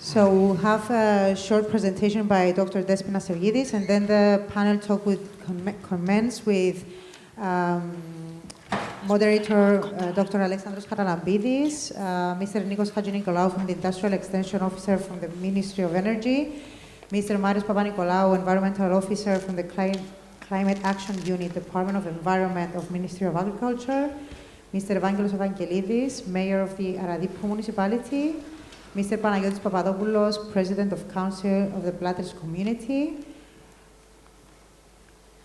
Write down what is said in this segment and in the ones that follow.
So we'll have a short presentation by Dr. Despina Serghides, and then the panel talk will commence with Moderator Dr. Alexandros Charalambides, Mr. Nicos Hadjinicolaou from the Industrial Extension Officer from the Ministry of Energy, Mr. Papanicolaou, Environmental Officer from the Climate Action Unit, Department of Environment of Ministry of Agriculture, Mr. Evangelos Evangelides, Mayor of the Aradippou Municipality, Mr. Panayiotis Papadopoullos, President of Council of the Platres Community.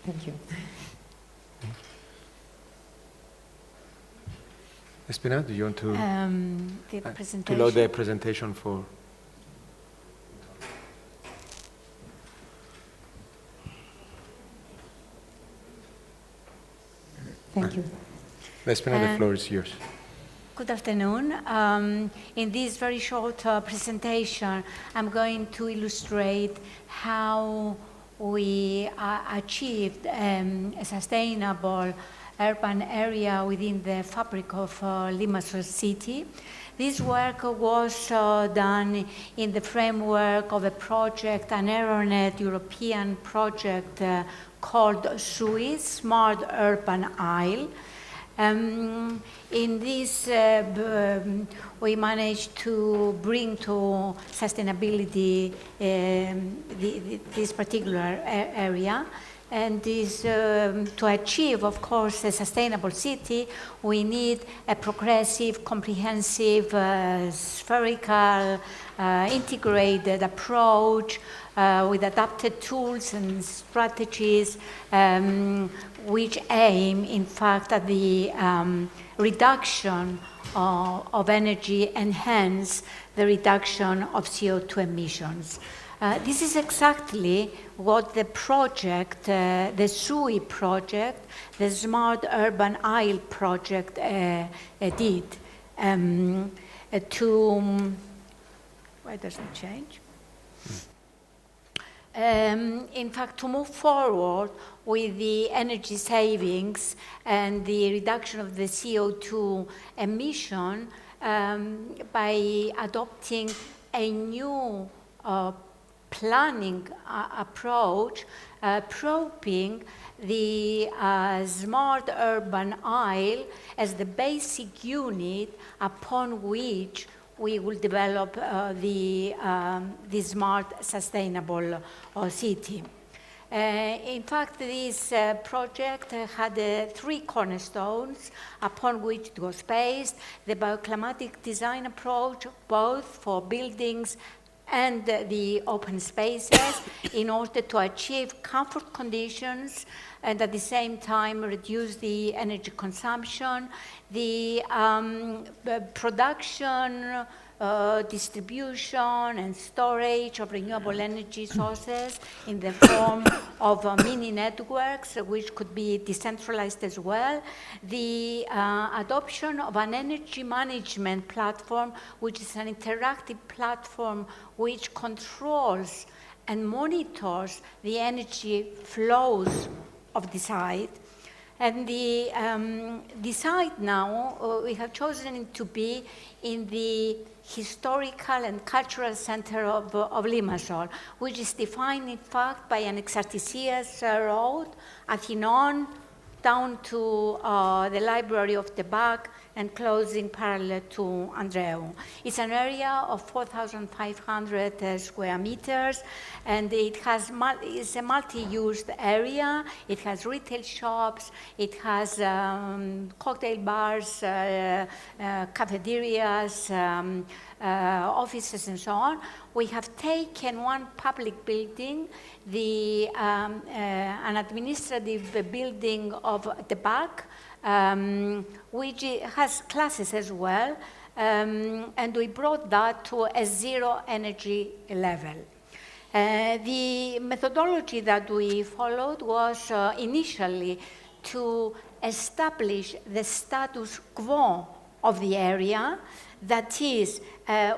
Thank you. Despina, do you want to presentation? To load the presentation for? Thank you. Despina, the floor is yours. Good afternoon. In this very short presentation, I'm going to illustrate how we achieved a sustainable urban area within the fabric of Limassol city. This work was done in the framework of a project, an Aeronet European project called SUI, Smart Urban Isle. In this, we managed to bring to sustainability this particular area. And this, to achieve, of course, a sustainable city, we need a progressive, comprehensive, spherical, integrated approach with adapted tools and strategies which aim, in fact, at the reduction of energy and hence the reduction of CO2 emissions. This is exactly what the project, the SUI project, the Smart Urban Isle project did. Why doesn't it change? In fact, to move forward with the energy savings and the reduction of the CO2 emission by adopting a new planning approach, probing the Smart Urban Isle as the basic unit upon which we will develop the smart, sustainable city. In fact, this project had three cornerstones upon which it was based: the bioclimatic design approach, both for buildings and the open spaces, in order to achieve comfort conditions and at the same time reduce the energy consumption, the production, distribution and storage of renewable energy sources in the form of mini networks, which could be decentralized as well, the adoption of an energy management platform, which is an interactive platform which controls and monitors the energy flows of the site. And the site now, we have chosen it to be in the historical and cultural center of Limassol, which is defined, in fact, by an exartisias road, Athinon, down to the library of the back and closing parallel to Andreou. It's an area of 4,500 square meters, and it has it's a multi-used area. It has retail shops, it has cocktail bars, cafeterias, offices, and so on. We have taken one public building, an administrative building of the back, which has classes as well, and we brought that to a zero energy level. The methodology that we followed was initially to establish the status quo of the area. That is,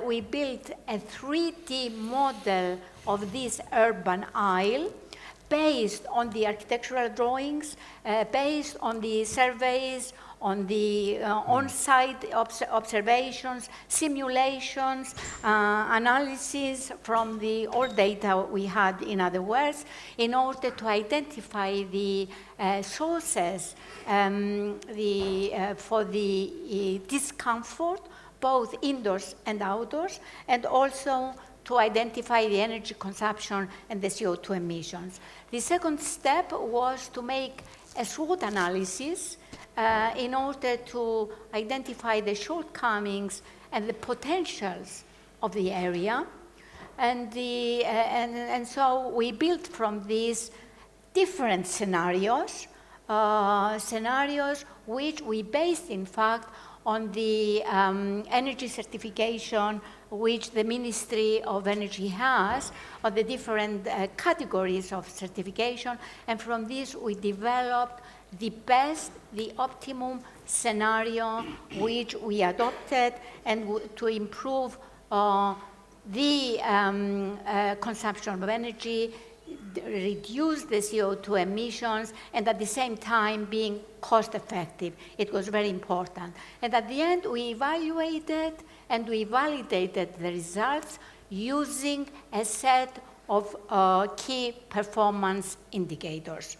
we built a 3D model of this urban isle based on the architectural drawings, based on the surveys on the on-site observations, simulations, analysis from the all data we had, in other words, in order to identify the sources for the discomfort, both indoors and outdoors, and also to identify the energy consumption and the CO2 emissions. The second step was to make a SWOT analysis in order to identify the shortcomings and the potentials of the area. And so we built from these different scenarios, scenarios which we based, in fact, on the energy certification which the Ministry of Energy has, on the different categories of certification. And from this, we developed the best, the optimum scenario which we adopted and to improve the consumption of energy, reduce the CO2 emissions, and at the same time being cost effective. It was very important. And at the end, we evaluated and we validated the results using a set of key performance indicators.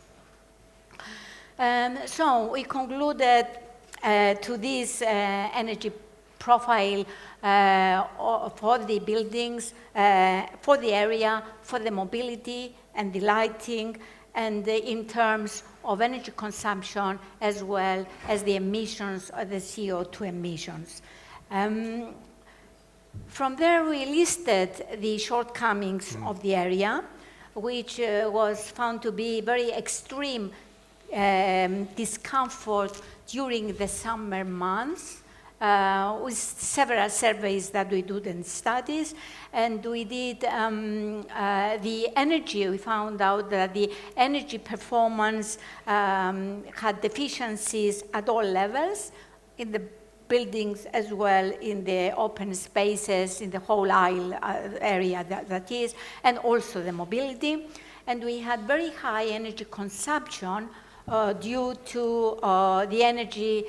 So we concluded to this energy profile for the buildings, for the area, for the mobility and the lighting, and in terms of energy consumption as well as the emissions, or the CO2 emissions. From there, we listed the shortcomings of the area, which was found to be very extreme discomfort during the summer months, with several surveys that we did and studies, and we did the energy. We found out that the energy performance had deficiencies at all levels, in the buildings as well, in the open spaces, in the whole aisle area that is, and also the mobility. And we had very high energy consumption due to the energy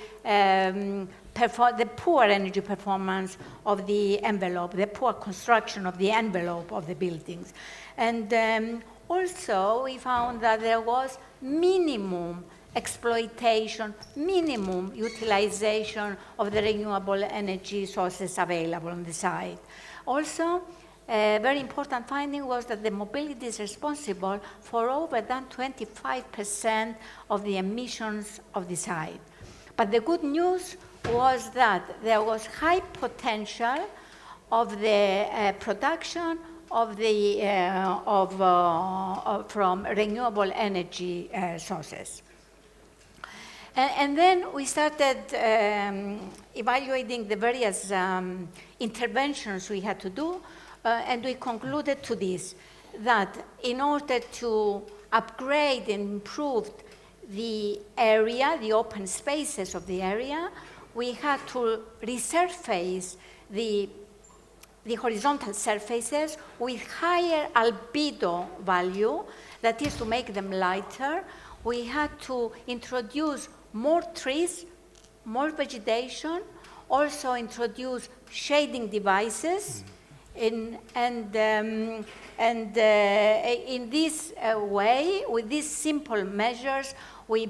the poor energy performance of the envelope, the poor construction of the envelope of the buildings. And also, we found that there was minimum exploitation, minimum utilization of the renewable energy sources available on the site. Also, a very important finding was that the mobility is responsible for over than 25% of the emissions of the site. But the good news was that there was high potential of the production of the from renewable energy sources. And then we started evaluating the various interventions we had to do, and we concluded to this, that in order to upgrade and improve the area, the open spaces of the area, we had to resurface the horizontal surfaces with higher albedo value, that is to make them lighter. We had to introduce more trees, more vegetation, also introduce shading devices, and in this way, with these simple measures, we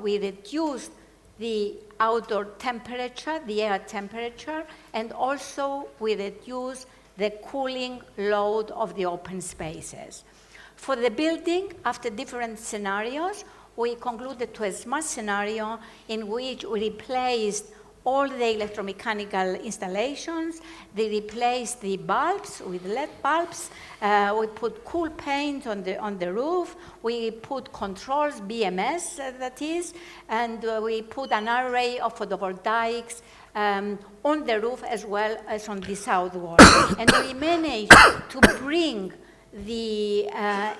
reduced the outdoor temperature, the air temperature, and also we reduced the cooling load of the open spaces. For the building, after different scenarios, we concluded to a smart scenario in which we replaced all the electromechanical installations. They replaced the bulbs with LED bulbs. We put cool paint on the roof. We put controls, BMS that is, and we put an array of photovoltaics on the roof as well as on the south wall. And we managed to bring the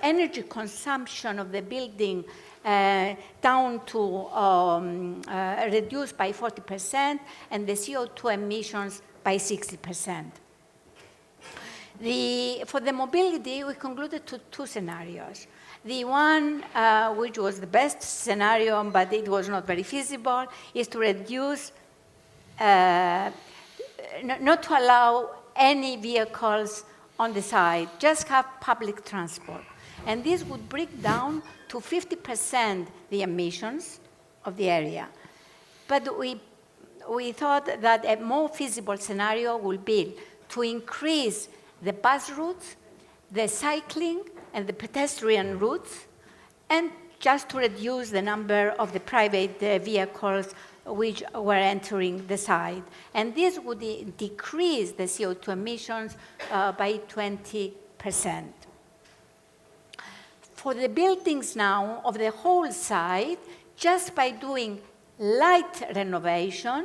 energy consumption of the building down to reduced by 40%, and the CO2 emissions by 60%. For the mobility, we concluded to two scenarios. The one which was the best scenario, but it was not very feasible, is to reduce, not to allow any vehicles on the side, just have public transport. And this would break down to 50% the emissions of the area. But we thought that a more feasible scenario would be to increase the bus routes, the cycling, and the pedestrian routes, and just to reduce the number of the private vehicles which were entering the site. And this would decrease the CO2 emissions by 20%. For the buildings now of the whole site, just by doing light renovation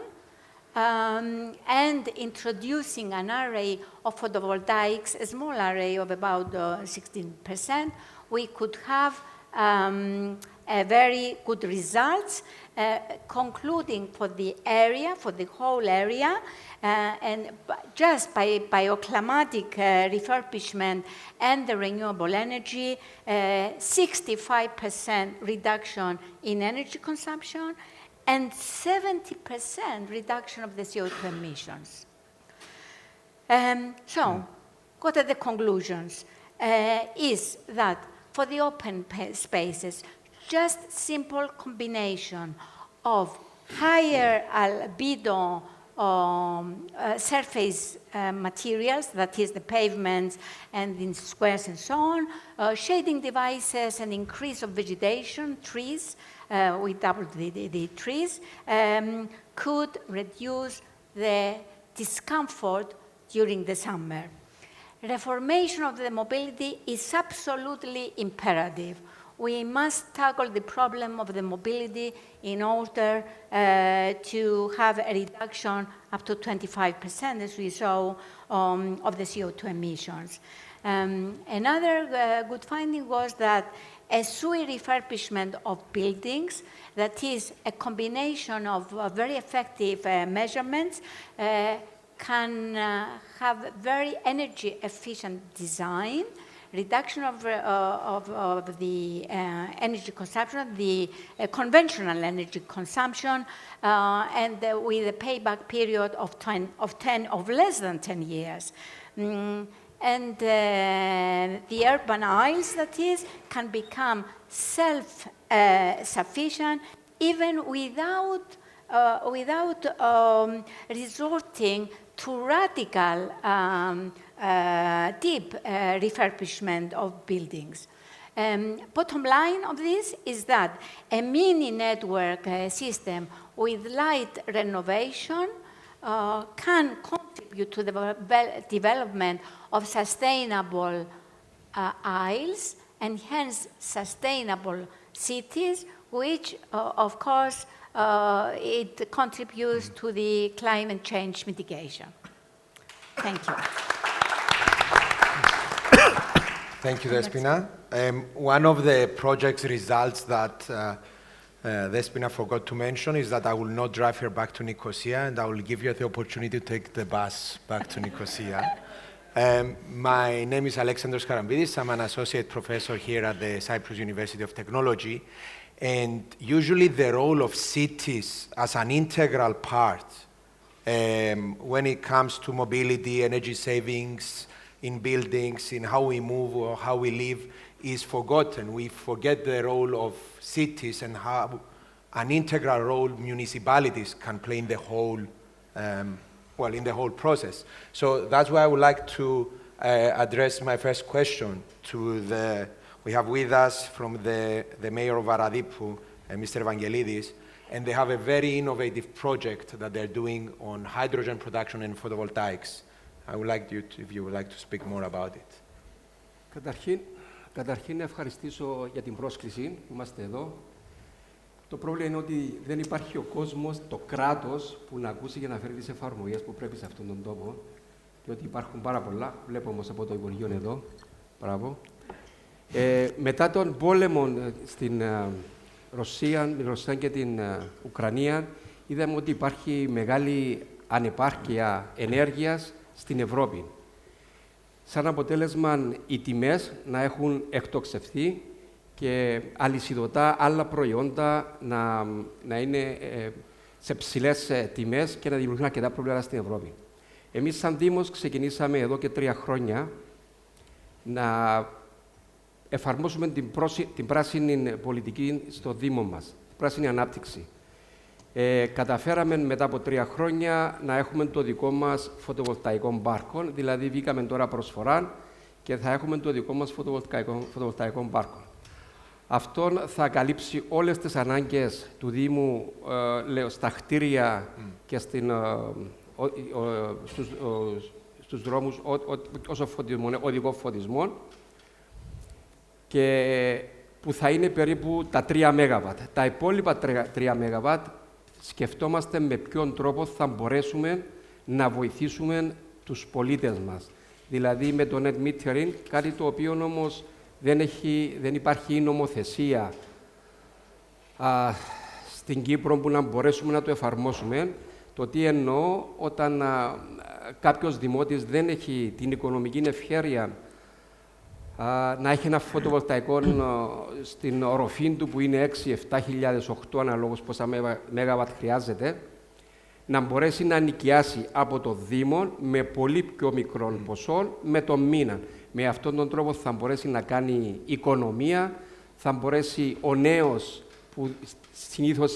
and introducing an array of photovoltaics, a small array of about 16%, we could have very good results, concluding for the area, for the whole area, and just by bioclimatic refurbishment and the renewable energy, 65% reduction in energy consumption and 70% reduction of the CO2 emissions. So, what are the conclusions? Is that for the open spaces, just simple combination of higher albedo surface materials, that is the pavements and in squares and so on, shading devices and increase of vegetation, trees, we doubled the trees, could reduce the discomfort during the summer. Reformation of the mobility is absolutely imperative. We must tackle the problem of the mobility in order to have a reduction up to 25%, as we saw, of the CO2 emissions. Another good finding was that a SUI refurbishment of buildings, that is a combination of very effective measurements, can have very energy efficient design, reduction of the energy consumption, the conventional energy consumption, and with a payback period of less than 10 years. And the urban isles, that is, can become self-sufficient even without resorting to radical deep refurbishment of buildings. Bottom line of this is that a mini network system with light renovation can contribute to the development of sustainable isles and hence sustainable cities, which of course it contributes to the climate change mitigation. Thank you. Thank you, Despina. One of the project's results that Despina forgot to mention is that I will not drive her back to Nicosia, and I will give you the opportunity to take the bus back to Nicosia. My name is Alexandros Charalambides. I'm an associate professor here at the Cyprus University of Technology. And usually the role of cities as an integral part when it comes to mobility, energy savings in buildings, in how we move or how we live, is forgotten. We forget the role of cities and how an integral role municipalities can play in the whole, in the whole process. So that's why I would like to address my first question to we have with us from the mayor of Aradippou, Mr. Evangelides, and they have a very innovative project that they're doing on hydrogen production and photovoltaics. I would like you to, if you would like to speak more about it. Καταρχήν, να ευχαριστήσω για την πρόσκληση που είμαστε εδώ. Το πρόβλημα είναι ότι δεν υπάρχει ο κόσμος, το κράτος, που να ακούσει και να φέρει τις εφαρμογές που πρέπει σε αυτόν τον τόπο. Διότι υπάρχουν πάρα πολλά. Βλέπω όμως από το Υπουργείο εδώ. Μπράβο. Μετά τον πόλεμο στην Ρωσία και την Ουκρανία, είδαμε ότι υπάρχει μεγάλη ανεπάρκεια ενέργειας στην Ευρώπη. σαν αποτέλεσμα οι τιμές να έχουν εκτοξευθεί και αλυσιδωτά άλλα προϊόντα να είναι σε ψηλές τιμές και να δημιουργούν αρκετά προβλήματα στην Ευρώπη. Εμείς σαν Δήμος ξεκινήσαμε εδώ και 3 χρόνια να εφαρμόσουμε την πράσινη πολιτική στο Δήμο μας, την πράσινη ανάπτυξη. Καταφέραμε μετά από 3 χρόνια να έχουμε το δικό μας φωτοβολταϊκό πάρκο, δηλαδή βγήκαμε τώρα προσφορά και θα έχουμε το δικό μας φωτοβολταϊκό πάρκο. Αυτό θα καλύψει όλες τις ανάγκες του Δήμου στα κτίρια και στους δρόμους όσο οδικό φωτισμό και που θα είναι περίπου τα 3 ΜΒ. Τα υπόλοιπα 3 ΜΒ σκεφτόμαστε με ποιον τρόπο θα μπορέσουμε να βοηθήσουμε τους πολίτες μας. Δηλαδή με το net metering, κάτι το οποίο όμως δεν υπάρχει νομοθεσία στην Κύπρο που να μπορέσουμε να το εφαρμόσουμε. Το τι εννοώ, όταν κάποιος δημότης δεν έχει την οικονομική ευχέρεια να έχει ένα φωτοβολταϊκό στην οροφή του που είναι 6-7 χιλιάδες, 8 αναλόγως πόσα ΜΒ χρειάζεται, να μπορέσει να νοικιάσει από το Δήμο με πολύ πιο μικρό ποσό με το μήνα. Με αυτόν τον τρόπο θα μπορέσει να κάνει οικονομία, θα μπορέσει ο νέος, που συνήθως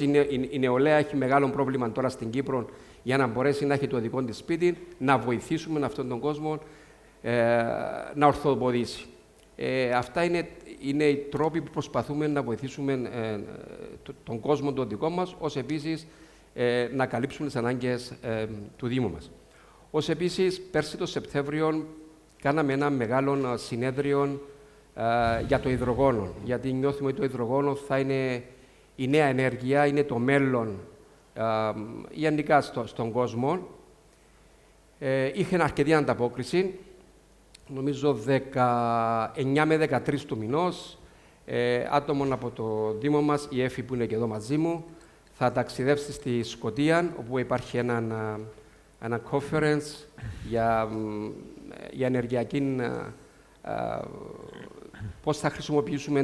η νεολαία έχει μεγάλο πρόβλημα τώρα στην Κύπρο, για να μπορέσει να έχει το δικό της σπίτι, να βοηθήσουμε αυτόν τον κόσμο να ορθοποδήσει. Αυτά είναι οι τρόποι που προσπαθούμε να βοηθήσουμε τον κόσμο τον δικό μας, ως επίσης να καλύψουμε τις ανάγκες του Δήμου μας. Ως επίσης, πέρσι το Σεπτέμβριο κάναμε ένα μεγάλο συνέδριο για το υδρογόνο, γιατί νιώθουμε ότι το υδρογόνο θα είναι η νέα ενέργεια, είναι το μέλλον γενικά στον κόσμο. Είχε αρκετή ανταπόκριση. Νομίζω 19 με 13 του μηνός, άτομο από το Δήμο μας, η Εφη που είναι και εδώ μαζί μου, θα ταξιδεύσει στη Σκωτία, όπου υπάρχει ένα conference για ενεργειακή, πώς θα χρησιμοποιήσουμε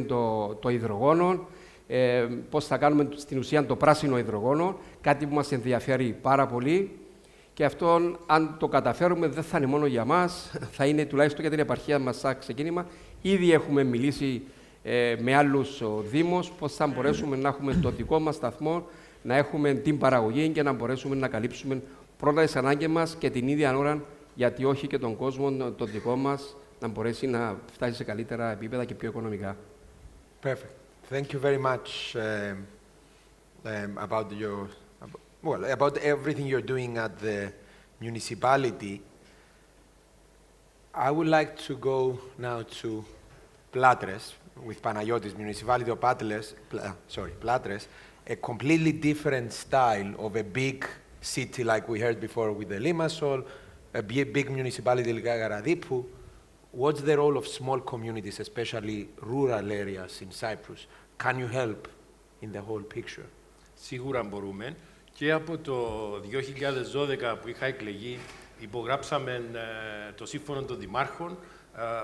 το υδρογόνο, πώς θα κάνουμε στην ουσία το πράσινο υδρογόνο, κάτι που μας ενδιαφέρει πάρα πολύ. Και αυτό, αν το καταφέρουμε, δεν θα είναι μόνο για μας, θα είναι τουλάχιστον για την επαρχία μας σαν ξεκίνημα. Ήδη έχουμε μιλήσει με άλλους δήμους πώς θα μπορέσουμε να έχουμε το δικό μας σταθμό, να έχουμε την παραγωγή και να μπορέσουμε να καλύψουμε πρώτα τις ανάγκες μας και την ίδια ώρα, γιατί όχι και τον κόσμο το δικό μας να μπορέσει να φτάσει σε καλύτερα επίπεδα και πιο οικονομικά. Perfect. Thank you very much about everything you're doing at the municipality. I would like to go now to Platres with Panayiotis, Municipality of Platres, a completely different style of a big city like we heard before with the Limassol, a big municipality like Aradippou. What's the role of small communities, especially rural areas in Cyprus? Can you help in the whole picture? Σίγουρα μπορούμε. Και από το 2012 που είχα εκλεγεί, υπογράψαμε το Σύμφωνο των Δημάρχων,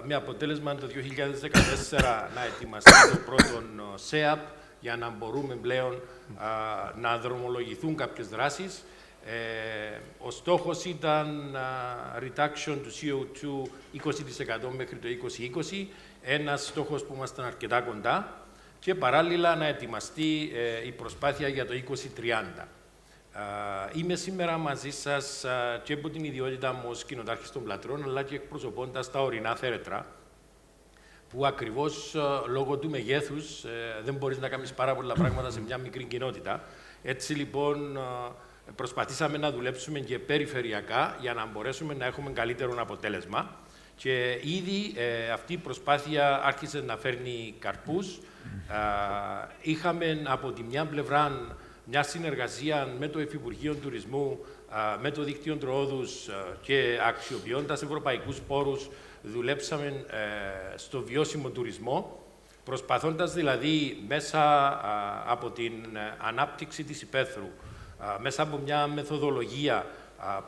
με αποτέλεσμα το 2014 να ετοιμαστεί το πρώτο ΣΕΑΠ, για να μπορούμε πλέον να δρομολογηθούν κάποιες δράσεις. Ο στόχος ήταν reduction του CO2 20% μέχρι το 2020, ένας στόχος που ήμασταν αρκετά κοντά, και παράλληλα να ετοιμαστεί η προσπάθεια για το 2030. Είμαι σήμερα μαζί σας και από την ιδιότητά μου ως κοινοτάρχης των Πλατρών, αλλά και εκπροσωπώντας τα ορεινά θέρετρα, που ακριβώς λόγω του μεγέθους δεν μπορείς να κάνεις πάρα πολλά πράγματα σε μια μικρή κοινότητα. Έτσι λοιπόν προσπαθήσαμε να δουλέψουμε και περιφερειακά για να μπορέσουμε να έχουμε καλύτερο αποτέλεσμα. Και ήδη αυτή η προσπάθεια άρχισε να φέρνει καρπούς. Είχαμε από τη μια πλευρά μια συνεργασία με το Υφυπουργείο Τουρισμού, με το Δίκτυο Τροόδους και αξιοποιώντας ευρωπαϊκούς πόρους, δουλέψαμε στο βιώσιμο τουρισμό, προσπαθώντας δηλαδή μέσα από την ανάπτυξη της υπαίθρου, μέσα από μια μεθοδολογία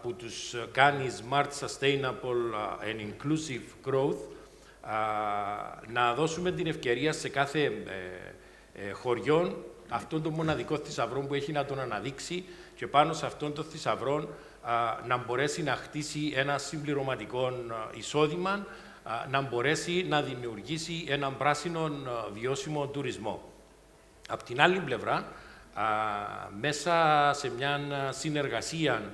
που τους κάνει smart, sustainable and inclusive growth, να δώσουμε την ευκαιρία σε κάθε χωριό αυτόν τον μοναδικό θησαυρό που έχει να τον αναδείξει και πάνω σε αυτόν τον θησαυρό να μπορέσει να χτίσει ένα συμπληρωματικό εισόδημα, να μπορέσει να δημιουργήσει έναν πράσινο βιώσιμο τουρισμό. Απ' την άλλη πλευρά, μέσα σε μια συνεργασία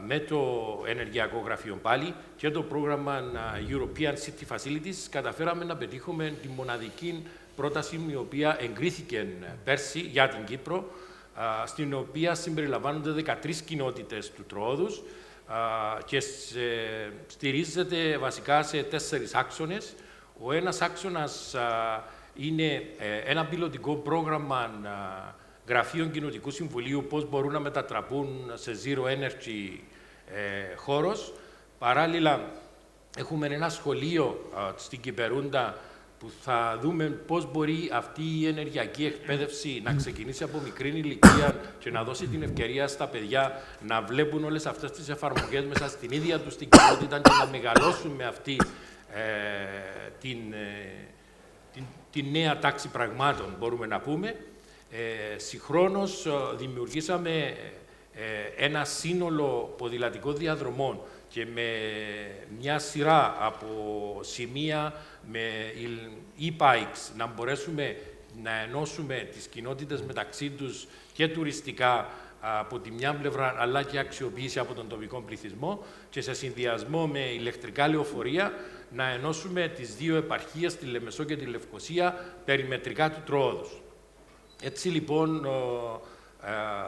με το Ενεργειακό Γραφείο πάλι και το πρόγραμμα European City Facilities, καταφέραμε να πετύχουμε τη μοναδική πρόταση η οποία εγκρίθηκε πέρσι για την Κύπρο, στην οποία συμπεριλαμβάνονται 13 κοινότητες του Τροόδους και στηρίζεται βασικά σε 4 άξονες. Ο ένας άξονας είναι ένα πιλωτικό πρόγραμμα γραφείων Κοινοτικού Συμβουλίου, πώς μπορούν να μετατραπούν σε zero energy χώρος. Παράλληλα, έχουμε ένα σχολείο στην Κυπερούντα που θα δούμε πώς μπορεί αυτή η ενεργειακή εκπαίδευση να ξεκινήσει από μικρή ηλικία και να δώσει την ευκαιρία στα παιδιά να βλέπουν όλες αυτές τις εφαρμογές μέσα στην ίδια τους την κοινότητα και να μεγαλώσουν με αυτή την νέα τάξη πραγμάτων, μπορούμε να πούμε. Συγχρόνως δημιουργήσαμε ένα σύνολο ποδηλατικών διαδρομών και με μια σειρά από σημεία με e-bikes να μπορέσουμε να ενώσουμε τις κοινότητες μεταξύ τους και τουριστικά από τη μια πλευρά, αλλά και αξιοποίηση από τον τοπικό πληθυσμό και σε συνδυασμό με ηλεκτρικά λεωφορεία να ενώσουμε τις δύο επαρχίες, τη Λεμεσό και τη Λευκοσία, περιμετρικά του Τροόδους. Έτσι λοιπόν,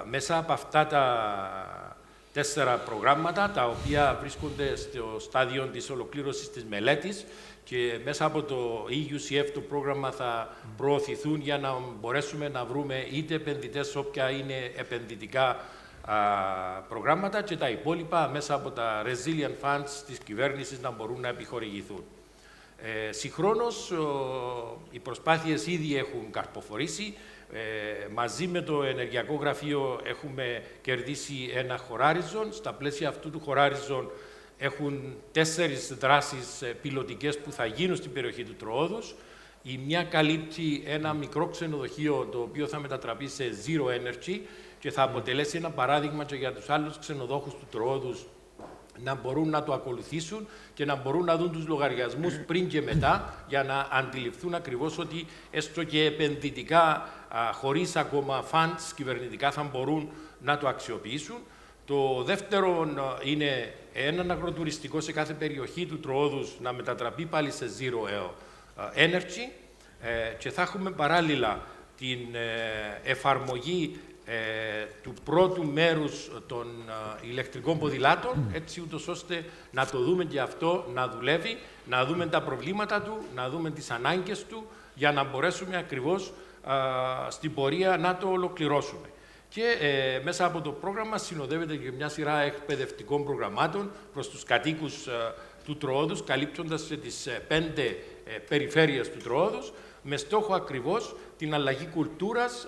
μέσα από αυτά τα 4 προγράμματα, τα οποία βρίσκονται στο στάδιο της ολοκλήρωσης της μελέτης και μέσα από το EEWC το πρόγραμμα θα προωθηθούν για να μπορέσουμε να βρούμε είτε επενδυτές όποια είναι επενδυτικά προγράμματα και τα υπόλοιπα μέσα από τα resilient funds της κυβέρνησης να μπορούν να επιχορηγηθούν. Συγχρόνως, οι προσπάθειες ήδη έχουν καρποφορήσει. Μαζί με το Ενεργειακό Γραφείο έχουμε κερδίσει ένα χωράριζον. Στα πλαίσια αυτού του χωράριζον έχουν 4 δράσεις πιλωτικές που θα γίνουν στην περιοχή του Τροόδους. Η μια καλύπτει ένα μικρό ξενοδοχείο το οποίο θα μετατραπεί σε zero energy και θα αποτελέσει ένα παράδειγμα και για τους άλλους ξενοδόχους του Τροόδους να μπορούν να το ακολουθήσουν και να μπορούν να δουν τους λογαριασμούς πριν και μετά για να αντιληφθούν ακριβώς ότι έστω και επενδυτικά, χωρίς ακόμα funds κυβερνητικά, θα μπορούν να το αξιοποιήσουν. Το δεύτερο είναι έναν αγροτουριστικό σε κάθε περιοχή του Τροόδους να μετατραπεί πάλι σε zero energy και θα έχουμε παράλληλα την εφαρμογή του πρώτου μέρους των ηλεκτρικών ποδηλάτων, έτσι ούτως ώστε να το δούμε και αυτό να δουλεύει, να δούμε τα προβλήματα του, να δούμε τις ανάγκες του, για να μπορέσουμε ακριβώς στην πορεία να το ολοκληρώσουμε. Και μέσα από το πρόγραμμα συνοδεύεται και μια σειρά εκπαιδευτικών προγραμμάτων προς τους κατοίκους του Τροόδους, καλύπτοντας τις 5 περιφέρειες του Τροόδους, με στόχο ακριβώς την αλλαγή κουλτούρας,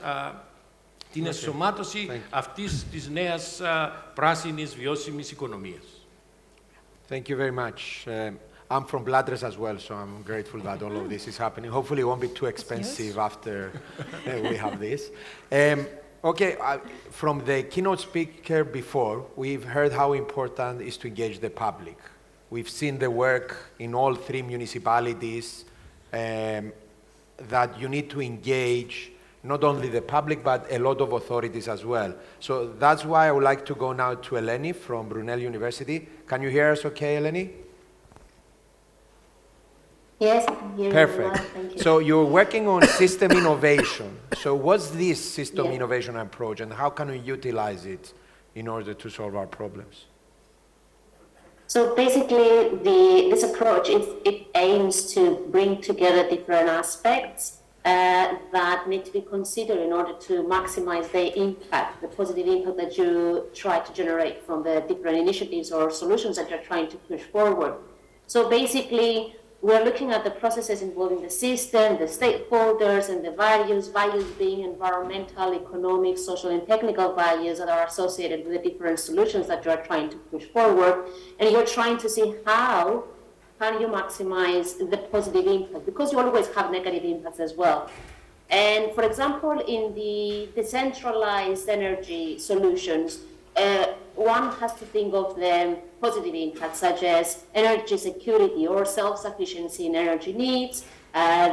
την ενσωμάτωση αυτής της νέας πράσινης βιώσιμης οικονομίας. Thank you very much. I'm from Platres as well, so I'm grateful that all of this is happening. Hopefully it won't be too expensive after we have this. Okay, from the keynote speaker before, we've heard how important it is to engage the public. We've seen the work in all 3 municipalities that you need to engage not only the public, but a lot of authorities as well. So that's why I would like to go now to Eleni from Brunel University. Can you hear us okay, Eleni? Yes, I can hear you. Perfect. Well, thank you. So you're working on system innovation. So what's this system innovation approach and how can we utilize it in order to solve our problems? So basically, this approach, it aims to bring together different aspects that need to be considered in order to maximize the impact, the positive impact that you try to generate from the different initiatives or solutions that you're trying to push forward. So basically, we're looking at the processes involving the system, the stakeholders, and the values being environmental, economic, social, and technical values that are associated with the different solutions that you're trying to push forward. And you're trying to see how can you maximize the positive impact, because you always have negative impacts as well. And for example, in the decentralized energy solutions, one has to think of the positive impacts, such as energy security or self-sufficiency in energy needs,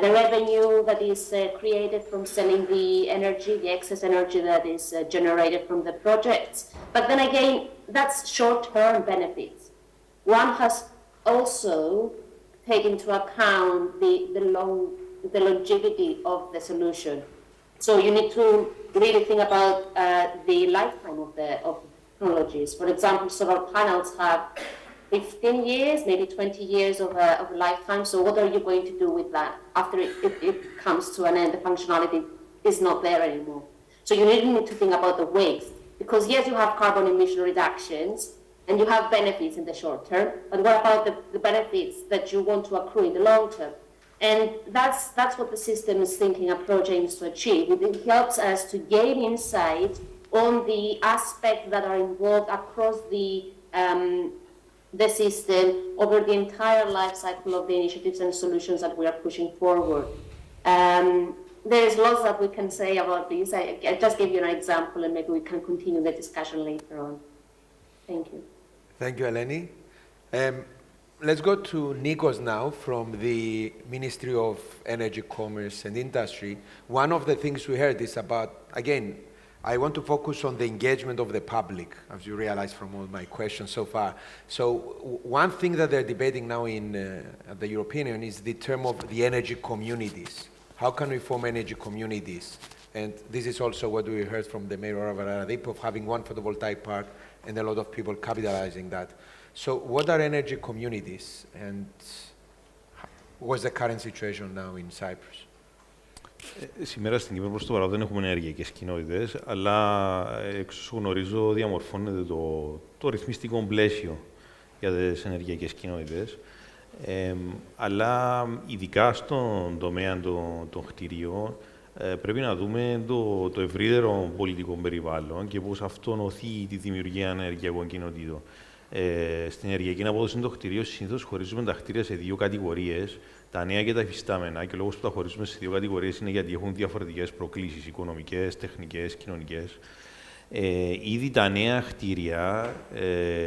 the revenue that is created from selling the energy, the excess energy that is generated from the projects. But then again, that's short-term benefits. One has also take into account the longevity of the solution. So you need to really think about the lifetime of the technologies. For example, solar panels have 15 years, maybe 20 years of a lifetime. So what are you going to do with that after it comes to an end? The functionality is not there anymore. So you really need to think about the waste, because yes, you have carbon emission reductions, and you have benefits in the short term, but what about the benefits that you want to accrue in the long term? And that's what the systems thinking approach aims to achieve. It helps us to gain insight on the aspects that are involved across the system over the entire life cycle of the initiatives and solutions that we are pushing forward. There is lots that we can say about this. I just gave you an example, and maybe we can continue the discussion later on. Thank you. Thank you, Eleni. Let's go to Nicos now from the Ministry of Energy, Commerce and Industry. One of the things we heard is about, again, I want to focus on the engagement of the public, as you realize from all my questions so far. So one thing that they're debating now in the European Union is the term of the energy communities. How can we form energy communities? And this is also what we heard from the mayor of Aradippou, of having one photovoltaic park and a lot of people capitalizing that. So what are energy communities, and what's the current situation now in Cyprus? Σήμερα στην Κύπρο προς το παρόν δεν έχουμε ενεργειακές κοινότητες, αλλά εξ όσου γνωρίζω διαμορφώνεται το ρυθμιστικό πλαίσιο για τις ενεργειακές κοινότητες. Αλλά ειδικά στον τομέα των κτηρίων πρέπει να δούμε το ευρύτερο πολιτικό περιβάλλον και πώς αυτό οθεί τη δημιουργία ενεργειακών κοινοτήτων. Στην ενεργειακή απόδοση των κτηρίων συνήθως χωρίζουμε τα κτίρια σε δύο κατηγορίες, τα νέα και τα υφιστάμενα. Και ο λόγος που τα χωρίζουμε σε δύο κατηγορίες είναι γιατί έχουν διαφορετικές προκλήσεις, οικονομικές, τεχνικές, κοινωνικές. Ήδη τα νέα κτίρια,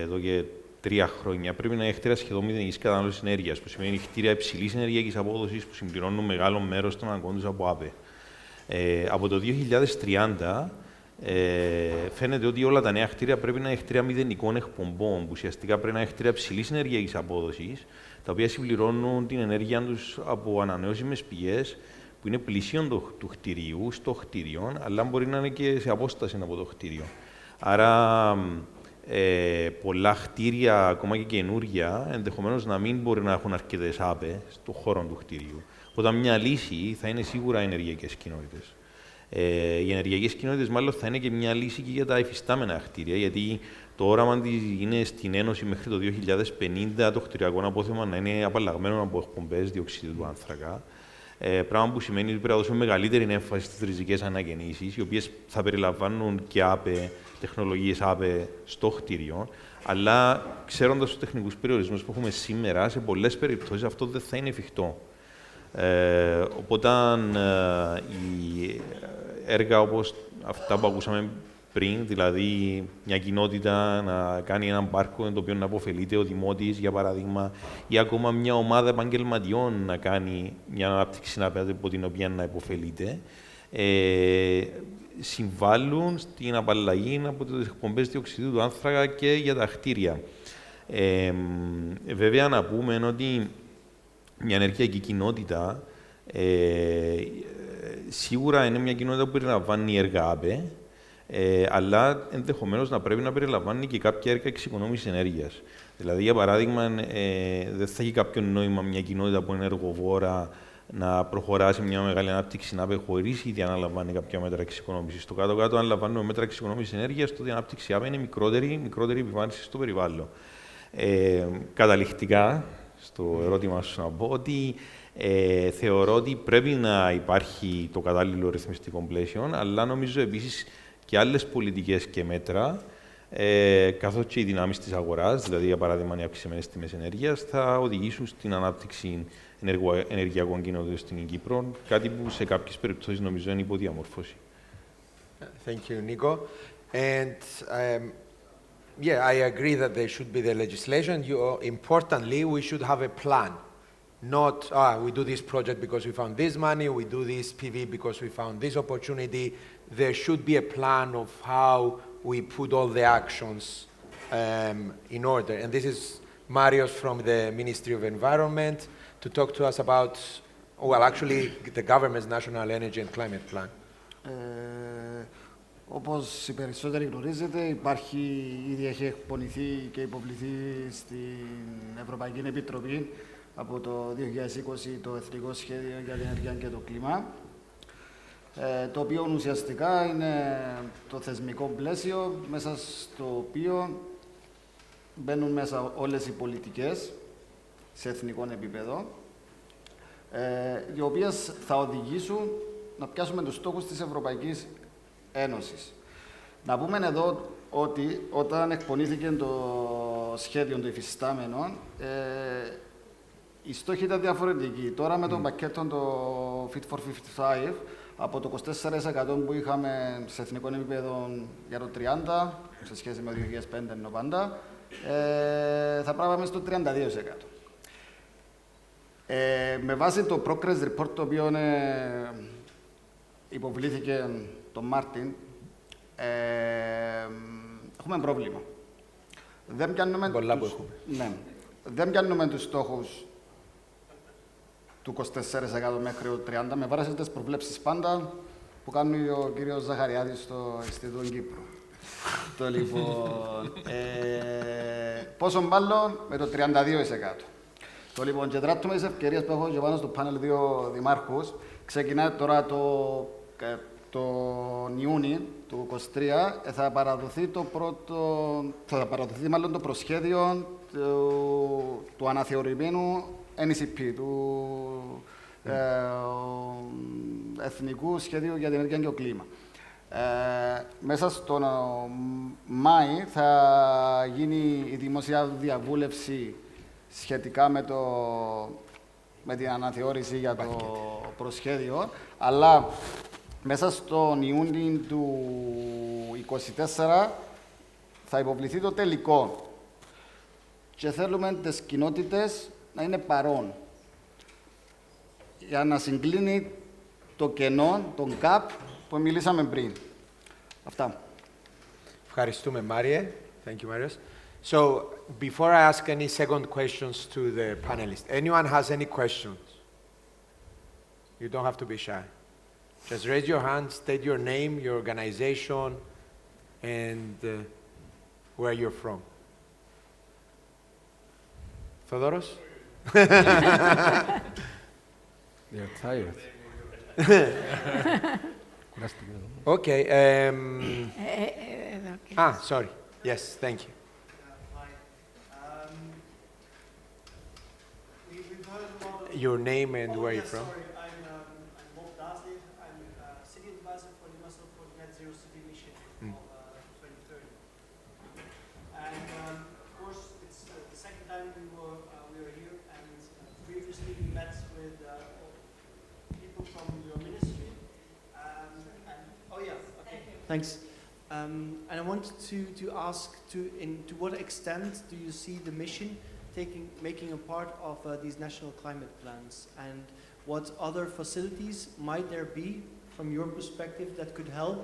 εδώ και 3 χρόνια, πρέπει να είναι κτίρια σχεδόν μηδενικής κατανάλωσης ενέργειας, που σημαίνει κτίρια υψηλής ενεργειακής απόδοσης που συμπληρώνουν μεγάλο μέρος των αναγκών τους από ΑΠΕ. Από το 2030 φαίνεται ότι όλα τα νέα κτίρια πρέπει να είναι κτίρια μηδενικών εκπομπών, που ουσιαστικά πρέπει να είναι κτίρια υψηλής ενεργειακής απόδοσης, τα οποία συμπληρώνουν την ενέργεια τους από ανανεώσιμες πηγές, που είναι πλησίον του κτηρίου, στο κτίριο, αλλά μπορεί να είναι και σε απόσταση από το κτίριο. Άρα, πολλά κτίρια, ακόμα και καινούργια, ενδεχομένως να μην μπορεί να έχουν αρκετές ΑΠΕ στον χώρο του κτίριου. Οπότε, μια λύση θα είναι σίγουρα οι ενεργειακές κοινότητες. Οι ενεργειακές κοινότητες, μάλλον, θα είναι και μια λύση και για τα υφιστάμενα κτίρια, γιατί το όραμα της είναι στην Ένωση μέχρι το 2050 το κτηριακό απόθεμα να είναι απαλλαγμένο από εκπομπές διοξειδίου του άνθρακα. Πράγμα που σημαίνει ότι πρέπει να δώσουμε μεγαλύτερη έμφαση στις ριζικές ανακαινήσεις, οι οποίες θα περιλαμβάνουν και ΑΠΕ, τεχνολογίες ΑΠΕ στο κτίριο. Αλλά ξέροντας τους τεχνικούς περιορισμούς που έχουμε σήμερα, σε πολλές περιπτώσεις αυτό δεν θα είναι εφικτό. Οπότε οι έργα όπως αυτά που ακούσαμε πριν, δηλαδή μια κοινότητα να κάνει έναν πάρκο το οποίο να αποφελείται ο δημότης, για παράδειγμα, ή ακόμα μια ομάδα επαγγελματιών να κάνει μια ανάπτυξη από την οποία να υποφελείται, συμβάλλουν στην απαλλαγή από τις εκπομπές διοξειδίου του άνθρακα και για τα κτίρια. Βέβαια, να πούμε ότι μια ενεργειακή κοινότητα σίγουρα είναι μια κοινότητα που περιλαμβάνει έργα ΑΠΕ, αλλά ενδεχομένως να πρέπει να περιλαμβάνει και κάποια έργα εξοικονόμησης ενέργειας. Δηλαδή, για παράδειγμα, δεν θα έχει κάποιο νόημα μια κοινότητα που είναι εργοβόρα να προχωρά σε μια μεγάλη ανάπτυξη ΑΠΕ χωρίς ήδη αναλαμβάνει κάποια μέτρα εξοικονόμησης. Στο κάτω-κάτω, αν λαμβάνουμε μέτρα εξοικονόμησης ενέργειας, τότε η ανάπτυξη ΑΠΕ είναι μικρότερη επιβάρυνση στο περιβάλλον. Καταληκτικά, στο ερώτημα σου να πω ότι θεωρώ ότι πρέπει να υπάρχει το κατάλληλο ρυθμιστικό πλαίσιο, αλλά νομίζω επίσης και άλλες πολιτικές και μέτρα, καθώς και οι δυνάμεις της αγοράς, δηλαδή για παράδειγμα οι αυξημένες τιμές ενέργειας, θα οδηγήσουν στην ανάπτυξη ενεργειακών κοινότητων στην Κύπρο, κάτι που σε κάποιες περιπτώσεις νομίζω είναι υποδιαμόρφωση. Thank you, Nico. And yeah, I agree that there should be the legislation. Importantly, we should have a plan. Not, we do this project because we found this money, we do this PV because we found this opportunity. There should be a plan of how we put all the actions in order. And this is Marios from the Ministry of Environment to talk to us about, well, actually, the government's National Energy and Climate Plan. Όπως οι περισσότεροι γνωρίζετε, ήδη έχει εκπονηθεί και υποβληθεί στην Ευρωπαϊκή Επιτροπή από το 2020 το Εθνικό Σχέδιο για την Ενέργεια και το Κλίμα, το οποίο ουσιαστικά είναι το θεσμικό πλαίσιο μέσα στο οποίο μπαίνουν μέσα όλες οι πολιτικές σε εθνικό επίπεδο, οι οποίες θα οδηγήσουν να πιάσουμε τους στόχους της Ευρωπαϊκής Ένωσης. Να πούμε εδώ ότι όταν εκπονήθηκε το σχέδιο των υφιστάμενων, οι στόχοι ήταν διαφορετικοί. Τώρα με το πακέτο το Fit for 55, από το 24% που είχαμε σε εθνικό επίπεδο για το 30%, σε σχέση με το 2005 ενώ πάντα, θα πράγμα στο 32%. Με βάση το Progress Report, το οποίο υποβλήθηκε τον Μάρτιν, έχουμε πρόβλημα. Δεν πιάνουμε δεν πιάνουμε τους στόχους του 24% μέχρι το 30% με βάση τις προβλέψεις πάντα που κάνει ο κύριος Ζαχαριάδης στο Ινστιτούτο Κύπρου. Το λοιπόν, πόσο μάλλον με το 32%. Το λοιπόν, και τράττουμε τις ευκαιρίες που έχω και πάνω στο πάνελ δύο δημάρχους. Ξεκινάει τώρα τον Ιούνιο του 2023, θα παραδοθεί το προσχέδιο του αναθεωρημένου NECP, του Εθνικού Σχέδιου για την Ενέργεια και το Κλίμα. Μέσα στον Μάη θα γίνει η δημόσια διαβούλευση σχετικά με την αναθεώρηση για το προσχέδιο, αλλά μέσα στον Ιούνιο του 2024 θα υποβληθεί το τελικό και θέλουμε τις κοινότητες να είναι παρόν για να συγκλίνει το κενό, τον gap που μιλήσαμε πριν. Αυτά. Ευχαριστούμε, Μάριε. Thank you, Marios. So, before I ask any second questions to the panelists, anyone has any questions? You don't have to be shy. Just raise your hand, state your name, your organization, and where you're from. Theodoros? They're tired. Okay. Sorry. Yes, thank you. Your name and where you're from? Sorry, I'm Papadopoullos. I'm city advisor for the Muscle for Net Zero City Mission of 2030. And of course, it's the second time we were here, and previously we met with people from your ministry. Thanks. And I wanted to ask to what extent do you see the mission making a part of these national climate plans, and what other facilities might there be from your perspective that could help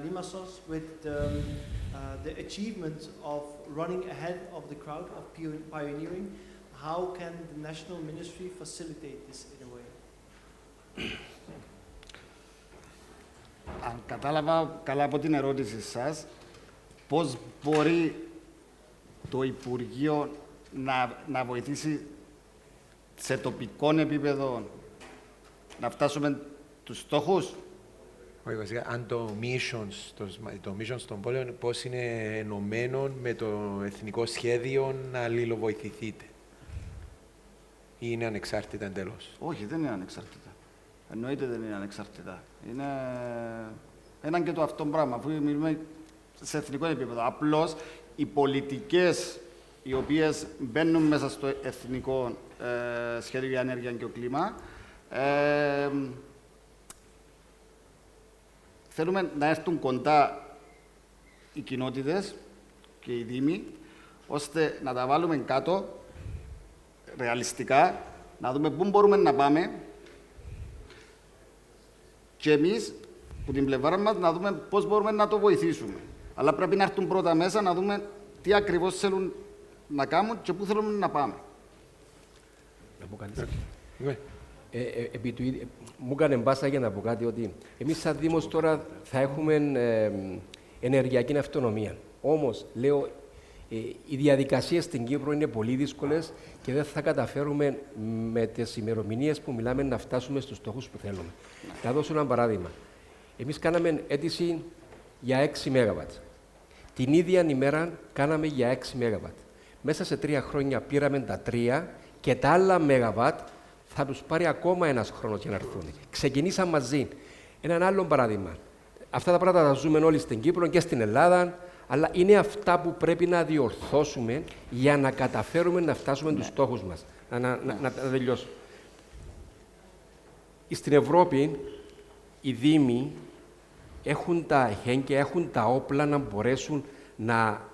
Limassol with the achievement of running ahead of the crowd, of pioneering? How can the national ministry facilitate this in a way? Αν κατάλαβα καλά από την ερώτηση σας, πώς μπορεί το Υπουργείο να βοηθήσει σε τοπικό επίπεδο να φτάσουμε τους στόχους. Όχι, βασικά, αν το missions των πόλεων, πώς είναι ενωμένο με το εθνικό σχέδιο να αλληλοβοηθηθείτε. ή είναι ανεξάρτητα εντελώς? Όχι, δεν είναι ανεξάρτητα. Εννοείται δεν είναι ανεξάρτητα. Είναι έναν και το αυτό πράγμα, αφού μιλούμε σε εθνικό επίπεδο. Απλώς οι πολιτικές οι οποίες μπαίνουν μέσα στο εθνικό σχέδιο για ενέργεια και κλίμα, θέλουμε να έρθουν κοντά οι κοινότητες και οι δήμοι, ώστε να τα βάλουμε κάτω, ρεαλιστικά, να δούμε πού μπορούμε να πάμε και εμείς, που την πλευρά μας, να δούμε πώς μπορούμε να το βοηθήσουμε. Αλλά πρέπει να έρθουν πρώτα μέσα, να δούμε τι ακριβώς θέλουν να κάνουν και πού θέλουμε να πάμε. Να πω κάτι. Μου έκανε μπάσα για να πω κάτι, ότι εμείς σαν Δήμος τώρα θα έχουμε ενεργειακή αυτονομία. Όμως, λέω, οι διαδικασίες στην Κύπρο είναι πολύ δύσκολες και δεν θα καταφέρουμε με τις ημερομηνίες που μιλάμε να φτάσουμε στους στόχους που θέλουμε. Να δώσω ένα παράδειγμα. Εμείς κάναμε αίτηση για 6 ΜΒ. Την ίδια ημέρα κάναμε για 6 ΜΒ. Μέσα σε 3 χρόνια πήραμε τα 3 και τα άλλα ΜΒ θα τους πάρει ακόμα ένας χρόνος για να έρθουν. Ξεκινήσαμε μαζί. Έναν άλλο παράδειγμα. Αυτά τα πράγματα τα ζούμε όλοι στην Κύπρο και στην Ελλάδα, αλλά είναι αυτά που πρέπει να διορθώσουμε για να καταφέρουμε να φτάσουμε τους στόχους μας. Να τελειώσω. Στην Ευρώπη, οι Δήμοι έχουν τα εχέγγυα, έχουν τα όπλα να μπορέσουν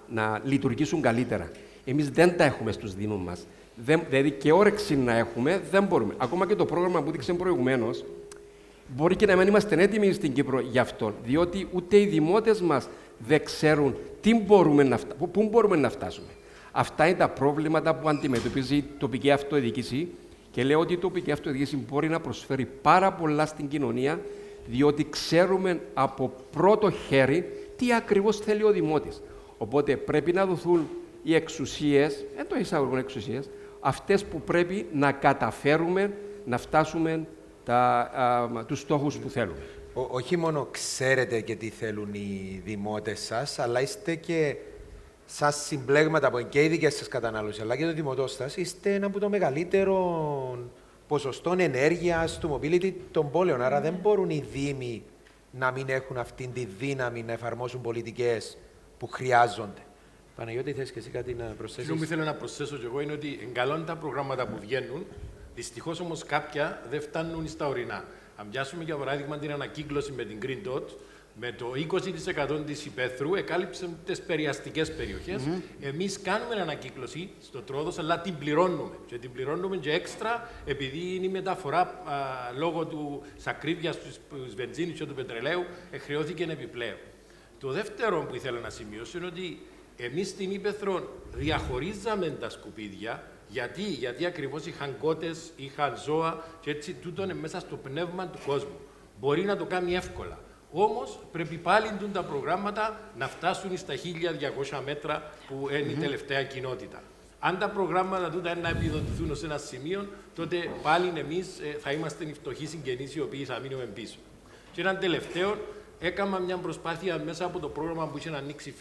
να λειτουργήσουν καλύτερα. Εμείς δεν τα έχουμε στους Δήμους μας. Δηλαδή και όρεξη να έχουμε, δεν μπορούμε. Ακόμα και το πρόγραμμα που δείξε προηγουμένως, μπορεί και να μην είμαστε έτοιμοι στην Κύπρο γι' αυτό, διότι ούτε οι δημότες μας δεν ξέρουν πού μπορούμε να φτάσουμε. Αυτά είναι τα προβλήματα που αντιμετωπίζει η τοπική αυτοδιοίκηση και λέω ότι η τοπική αυτοδιοίκηση μπορεί να προσφέρει πάρα πολλά στην κοινωνία, διότι ξέρουμε από πρώτο χέρι τι ακριβώς θέλει ο δημότης. Οπότε πρέπει να δοθούν οι εξουσίες, το εισαγωγικών εξουσίες, αυτές που πρέπει να καταφέρουμε να φτάσουμε τους στόχους που θέλουμε. Όχι μόνο ξέρετε και τι θέλουν οι δημότες σας, αλλά είστε και σαν συμπλέγματα που είναι και οι δικές σας κατανάλωση, αλλά και το δημοτό σας, είστε ένα από το μεγαλύτερο ποσοστό ενέργειας του mobility των πόλεων. Άρα δεν μπορούν οι δήμοι να μην έχουν αυτή τη δύναμη να εφαρμόσουν πολιτικές που χρειάζονται. Παναγιώτη, θες και εσύ κάτι να προσθέσεις? Αυτό που ήθελα να προσθέσω και εγώ είναι ότι εγκαλώνουν τα προγράμματα που βγαίνουν, δυστυχώς όμως κάποια δεν φτάνουν στα ορεινά. Αν πιάσουμε για παράδειγμα την ανακύκλωση με την Green Dot, με το 20% της υπαίθρου εκάλυψε τις περιαστικές περιοχές. Εμείς κάνουμε ανακύκλωση στο Τρόδος, αλλά την πληρώνουμε. Και την πληρώνουμε και έξτρα, επειδή είναι η μεταφορά λόγω της ακρίβειας της βενζίνης και του πετρελαίου, χρεώθηκε επιπλέον. Το δεύτερο που ήθελα να σημειώσω είναι ότι εμείς στην Ήπεθρο διαχωρίζαμε τα σκουπίδια. Γιατί ακριβώς είχαν κότες, είχαν ζώα και έτσι τούτο είναι μέσα στο πνεύμα του κόσμου. Μπορεί να το κάνει εύκολα. Όμως πρέπει πάλι τα προγράμματα να φτάσουν στα 1200 μέτρα που είναι η τελευταία κοινότητα. Αν τα προγράμματα τούτα να επιδοτηθούν ως ένα σημείο, τότε πάλι εμείς θα είμαστε οι φτωχοί συγγενείς οι οποίοι θα μείνουμε πίσω. Και έναν τελευταίο, έκανα μια προσπάθεια μέσα από το πρόγραμμα που είχε ανοίξει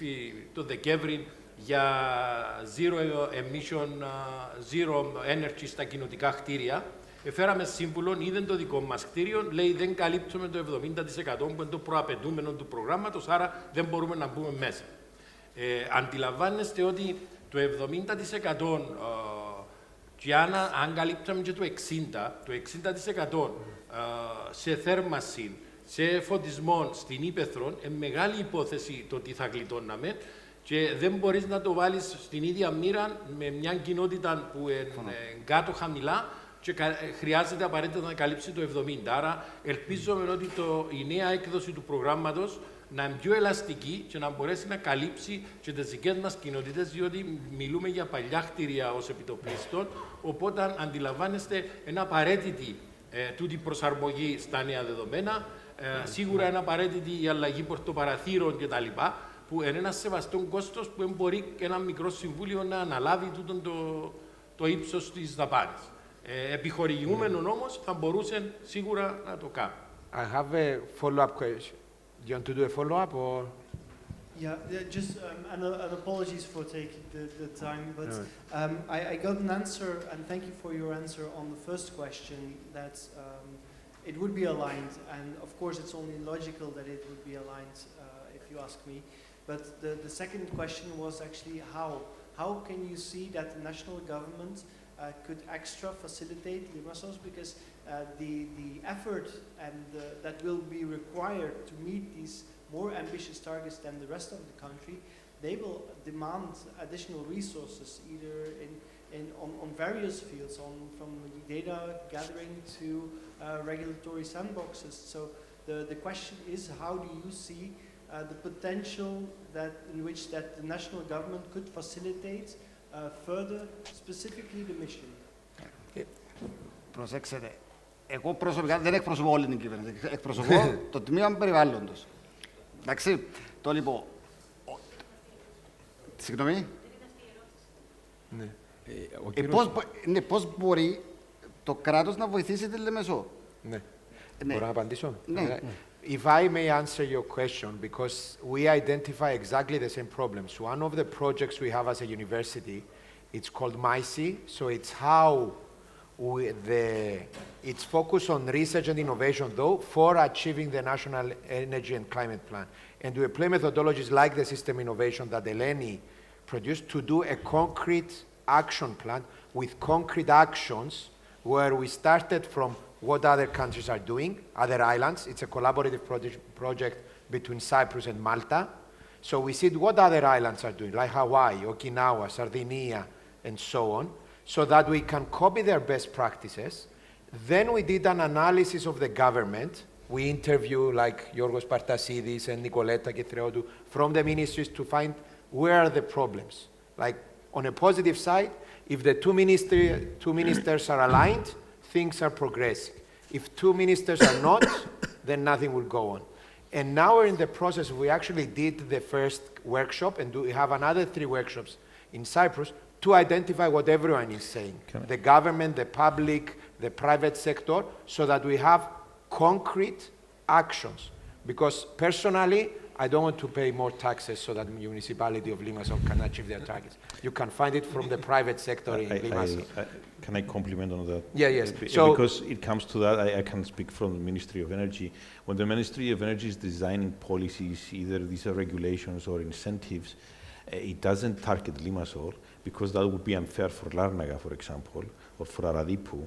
το Δεκέμβρη για zero emission, zero energy στα κοινοτικά κτίρια. Φέραμε σύμβουλο, είδε το δικό μας κτίριο, λέει δεν καλύπτουμε το 70% που είναι το προαπαιτούμενο του προγράμματος, άρα δεν μπορούμε να μπούμε μέσα. Αντιλαμβάνεστε ότι το 70% και αν καλύπταμε και το 60% σε θέρμαση, σε φωτισμό στην Ήπεθρο, είναι μεγάλη υπόθεση το τι θα γλιτώναμε. Και δεν μπορείς να το βάλεις στην ίδια μοίρα με μια κοινότητα που είναι κάτω χαμηλά και χρειάζεται απαραίτητα να καλύψει το 70%. Άρα ελπίζουμε ότι η νέα έκδοση του προγράμματος να είναι πιο ελαστική και να μπορέσει να καλύψει και τις δικές μας κοινότητες, διότι μιλούμε για παλιά κτίρια ως επιτοπλίστων, οπότε αντιλαμβάνεστε είναι απαραίτητη τούτη προσαρμογή στα νέα δεδομένα, σίγουρα είναι απαραίτητη η αλλαγή πορτοπαραθύρων κτλ. Που είναι ένα σεβαστό κόστος που μπορεί και ένα μικρό συμβούλιο να αναλάβει το ύψος της δαπάνης. Επιχορηγούμενο όμως θα μπορούσε σίγουρα να το κάνει. I have a follow-up question. Do you want to do a follow-up or? Just and apologies for taking the time, but I got an answer, and thank you for your answer on the first question, that it would be aligned, and of course it's only logical that it would be aligned, if you ask me. But the second question was actually how. How can you see that the national government could extra facilitate Limassol, because the effort and that will be required to meet these more ambitious targets than the rest of the country, they will demand additional resources, either on various fields, from data gathering to regulatory sandboxes. So the question is, how do you see the potential in which the national government could facilitate further, specifically the mission? Προσέξτε, εγώ προσωπικά δεν εκπροσωπώ όλη την κυβέρνηση, εκπροσωπώ το τμήμα περιβάλλοντος. Εντάξει, το λοιπόν. Συγγνώμη. Ναι. Πώς μπορεί το κράτος να βοηθήσει τη Λεμεσό. Ναι. Μπορώ να απαντήσω. Ναι. If I may answer your question, because we identify exactly the same problems. One of the projects we have as a university, it's called MICE, so it's how it's focused on research and innovation, though, for achieving the National Energy and Climate Plan. And we apply methodologies like the system innovation that Eleni produced to do a concrete action plan with concrete actions, where we started from what other countries are doing, other islands. It's a collaborative project between Cyprus and Malta. So we see what other islands are doing, like Hawaii, Okinawa, Sardinia, and so on, so that we can copy their best practices. Then we did an analysis of the government. We interview like Yorgos Partasidis and Nicoleta Kythreotou from the ministries to find where are the problems. Like on a positive side, if the two ministers are aligned, things are progressing. If two ministers are not, then nothing will go on. And now we're in the process, we actually did the first workshop, and we have another 3 workshops in Cyprus to identify what everyone is saying. The government, the public, the private sector, so that we have concrete actions. Because personally, I don't want to pay more taxes so that the municipality of Limassol can achieve their targets. You can find it from the private sector in Limassol. Can I compliment on that? Yeah, yes. Because it comes to that, I can speak from the Ministry of Energy. When the Ministry of Energy is designing policies, either these are regulations or incentives, it doesn't target Limassol, because that would be unfair for Larnaga, for example, or for Aradippou.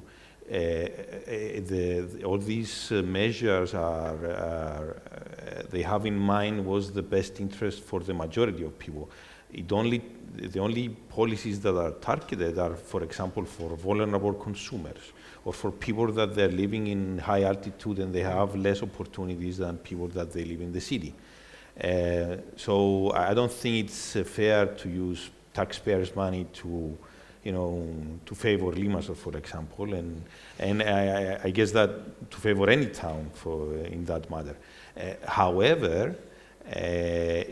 All these measures they have in mind was the best interest for the majority of people. The only policies that are targeted are, for example, for vulnerable consumers, or for people that they're living in high altitude and they have less opportunities than people that they live in the city. So I don't think it's fair to use taxpayers' money to favor Limassol, for example, and I guess that to favor any town in that matter. However,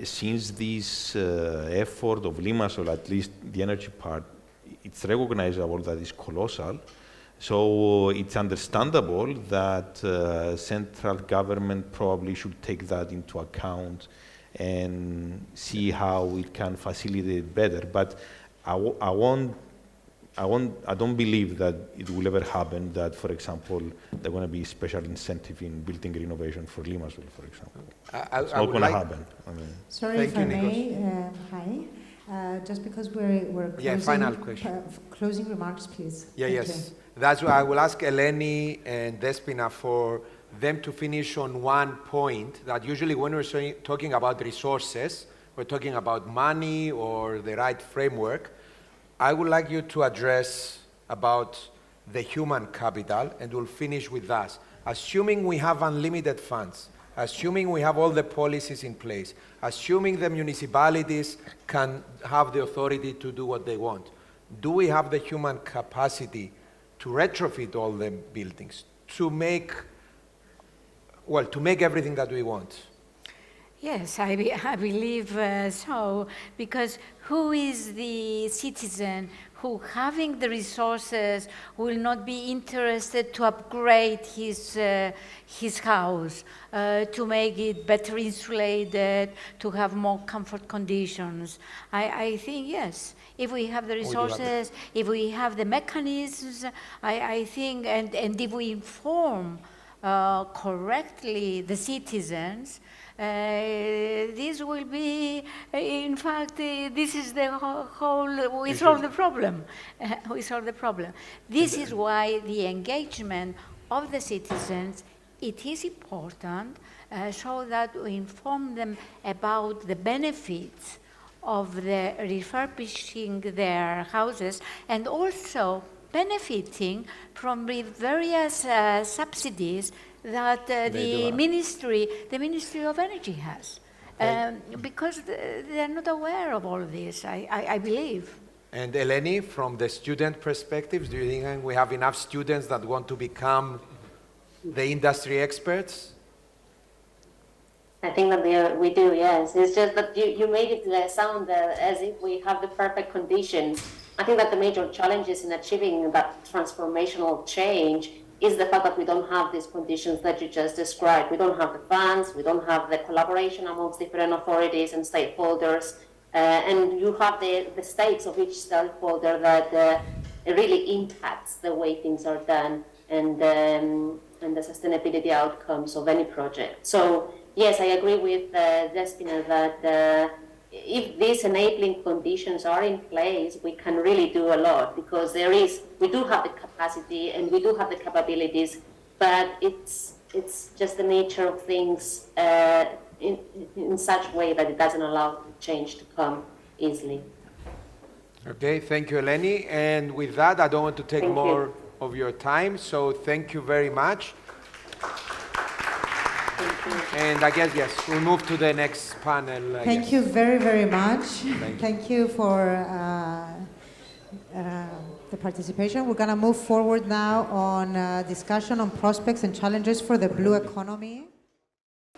since this effort of Limassol, at least the energy part, it's recognizable that it's colossal, so it's understandable that central government probably should take that into account and see how it can facilitate better. But I don't believe that it will ever happen that, for example, there's going to be special incentive in building renovation for Limassol, for example. It's not going to happen. Sorry, if I may. Hi. Just because we're closing, final question. Closing remarks, please. Yes. That's why I will ask Eleni and Despina for them to finish on one point, that usually when we're talking about resources, we're talking about money or the right framework. I would like you to address about the human capital, and we'll finish with that. Assuming we have unlimited funds, assuming we have all the policies in place, assuming the municipalities can have the authority to do what they want, do we have the human capacity to retrofit all the buildings, to make everything that we want? Yes, I believe so, because who is the citizen who, having the resources, will not be interested to upgrade his house, to make it better insulated, to have more comfort conditions. I think, yes, if we have the resources, if we have the mechanisms, I think, and if we inform correctly the citizens, this will be, in fact, this is the whole, we solve the problem. We solve the problem. This is why the engagement of the citizens, it is important, so that we inform them about the benefits of the refurbishing their houses, and also benefiting from the various subsidies that the Ministry of Energy has, because they're not aware of all this, I believe. And Eleni, from the student perspective, do you think we have enough students that want to become the industry experts? I think that we do, yes. It's just that you made it sound as if we have the perfect conditions. I think that the major challenges in achieving that transformational change is the fact that we don't have these conditions that you just described. We don't have the funds, we don't have the collaboration amongst different authorities and stakeholders, and you have the stakes of each stakeholder that really impacts the way things are done and the sustainability outcomes of any project. So yes, I agree with Despina that if these enabling conditions are in place, we can really do a lot, because we do have the capacity and we do have the capabilities, but it's just the nature of things in such a way that it doesn't allow change to come easily. Okay, thank you, Eleni. And with that, I don't want to take more of your time, so thank you very much. And I guess, yes, we'll move to the next panel. Thank you very, very much. Thank you for the participation. We're going to move forward now on discussion on prospects and challenges for the blue economy.